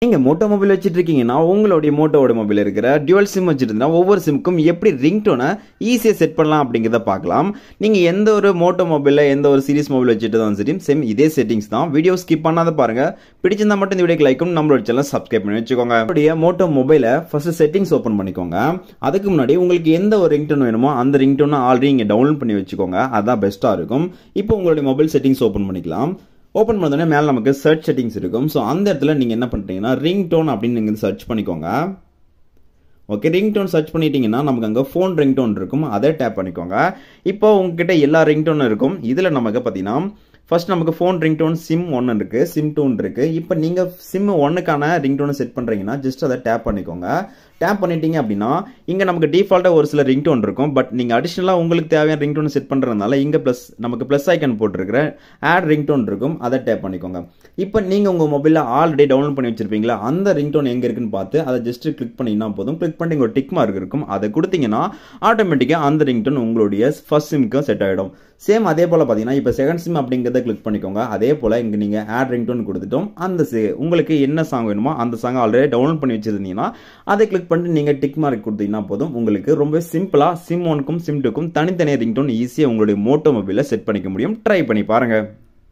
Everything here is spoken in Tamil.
நீங்க மோட்டோ மொபைல் வச்சிட்டு இருக்கீங்கன்னா உங்களுடைய மோட்டோவோட மொபைல் இருக்கிற டியூவல் சிம் வச்சிருந்தா ஒவ்வொரு சிம்க்கும் எப்படி ரிங்டோனை ஈஸியா செட் பண்ணலாம் அப்படிங்கறத பார்க்கலாம். நீங்க எந்த ஒரு மோட்டோ மொபைல்ல எந்த ஒரு சீரிஸ் மொபைல் வச்சிட்டு தான் சரி சேம் இதே செட்டிங்ஸ் தான். வீடியோ ஸ்கிப் பண்ணாத பாருங்க. பிடிச்சிருந்தா மட்டும் இந்த வீடியோக்கு லைக்கும் நம்மளோட சேனலை சப்ஸ்கிரைப் பண்ணி வச்சுக்கோங்க. உங்களுடைய மோட்டோ மொபைலை ஃபர்ஸ்ட் செட்டிங்ஸ் ஓபன் பண்ணிக்கோங்க. அதுக்கு முன்னாடி உங்களுக்கு எந்த ஒரு ரிங்டோன் வேணுமோ அந்த ரிங்டோனை ஆல்ரெடி இங்க டவுன்லோட் பண்ணி வச்சுக்கோங்க. அதான் பெஸ்டா இருக்கும். இப்போ உங்களுடைய மொபைல் செட்டிங்ஸ் ஓபன் பண்ணிக்கலாம். ஓபன் பண்ணதுனே மேல நமக்கு சர்ச் செட்டிங்ஸ் இருக்கும். சோ அந்த இடத்துல நீங்க என்ன பண்றீங்கன்னா ரிங்டோன் அப்படின்னு நீங்க சர்ச் பண்ணிக்கோங்க. ஓகே, ரிங்டோன் சர்ச் பண்ணிட்டீங்கன்னா நமக்கு அங்க ஃபோன் ரிங்டோன் இருக்கும். அதை டேப் பண்ணிக்கோங்க. இப்போ உங்ககிட்ட எல்லா ரிங்டோனும் இருக்கும். இதுல நமக்கு பாத்தீங்கன்னா ஃபர்ஸ்ட் நமக்கு ஃபோன் ரிங்டோன் சிம் 1 இருக்கு, சிம் 2 இருக்கு. இப்போ நீங்க சிம் 1க்கான ரிங்டோனை செட் பண்றீங்கன்னா ஜஸ்ட் அதை டேப் பண்ணிக்கோங்க. டேப் பண்ணிட்டீங்க அப்படின்னா இங்க நமக்கு டிஃபால்ட்டா ஒரு சில ரிங்டோன் இருக்கும். பட் நீங்க அடிஷனலா உங்களுக்கு தேவையான ரிங்டோன் செட் பண்றதுனால இங்க நமக்கு பிளஸ் ஐகான் போட்டுருக்கிற ஆட் ரிங்டோன் இருக்கும். அதை டேப் பண்ணிக்கோங்க. இப்போ நீங்க உங்க மொபைல்ல ஆல்ரெடி டவுன்லோட் பண்ணி வச்சிருப்பீங்களா அந்த ரிங்டோன் எங்க இருக்குன்னு பார்த்து அதை ஜஸ்ட் கிளிக் பண்ணீங்கன்னா போதும். கிளிக் பண்ணி ஒரு டிக் மார்க் இருக்கும். அதை கொடுத்தீங்கன்னா ஆட்டோமேட்டிக்கா அந்த ரிங்டோன் உங்களுடைய ஃபர்ஸ்ட் சிம்க்கு செட் ஆயிடும். சேம் அதே போல பாத்தீங்கன்னா இப்போ செகண்ட் சிம் அப்படிங்கறத கிளிக் பண்ணிக்கோங்க. அதே போல இங்க நீங்க ஆட் ரிங்டோன் கொடுத்துட்டோம். அந்த உங்களுக்கு என்ன சாங் வேணுமோ அந்த சாங் ஆல்ரெடி டவுன்லோட் பண்ணி வச்சிருந்தீங்கன்னா அதை கிளிக் பண்ணிட்டு நீங்க டிக் மார்க் கொடுத்தீங்கன்னா போதும். உங்களுக்கு ரொம்ப சிம்பிளா சிம் 1க்கும் சிம் 2க்கும் தனித்தனி ரிங்டோன் ஈஸியா உங்களுடைய மோட்டோ மொபைல்ல செட் பண்ணிக்க முடியும். ட்ரை பண்ணி பாருங்க.